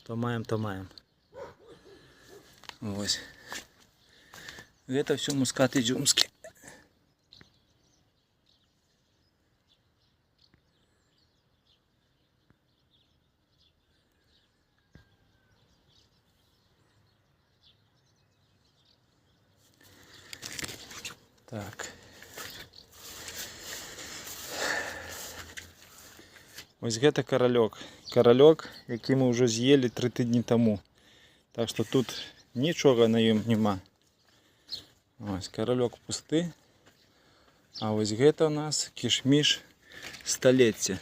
Што маем, то маем. Вось. Гэта все мускаты дзюмскі. Так. Ось гэта каралёк. Каралёк, які мы ўжо з'елі 3 тыдні таму. Так што тут нічога на ім няма. Ось каралёк пусты. А ось гэта у нас кішміш сталецця.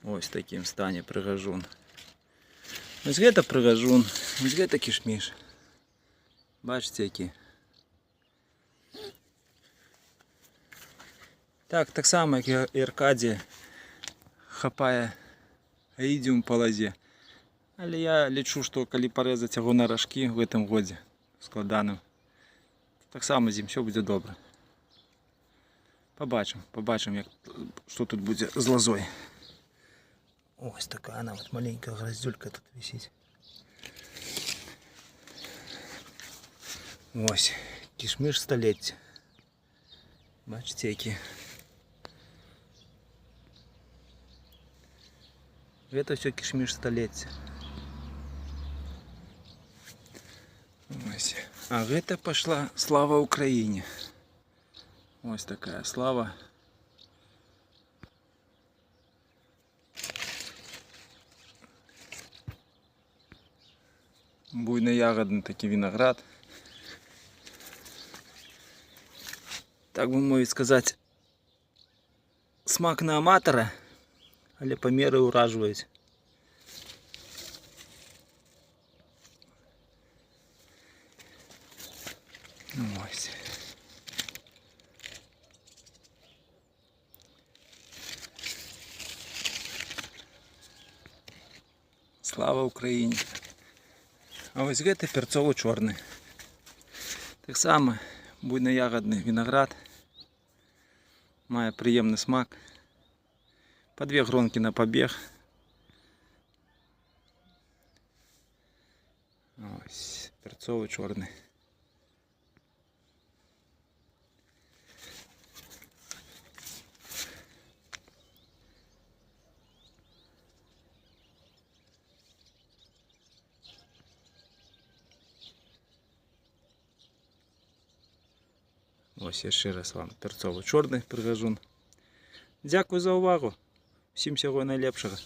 Ось в такім стане прыгажун. Ось гэта прыгажун, ось гэта кішміш. Бачыце які. Так само як і Аркадія хапае аідзіум па лазе. Але я лічу, што калі парэзаць яго на ражкі в гэтым годзе складаным, таксама з ім все будзе добра. Побачым, што тут будзе з лазой. Ось такая нават маленькая гроздюлька тут висіць. Ось, кішміш сталецця. Бачыце які. Гэта все кішміш сталецця. Ось. А гэта пошла слава Украине. Ось такая слава. Буйно-ягодный таки виноград. Так бы мовить сказать, смак на аматора, але памеры ўражваюць. Ось. Слава Україні. А ось гэта перцово-чорны. Так само буйно-ягодный виноград. Мае прыемны смак. По 2 гронкі на побег. Ось перцово-чорний. Ось яшчэ раз вам перцово-чорний прыгажун. Дякую за увагу. Всім всього найлепшого.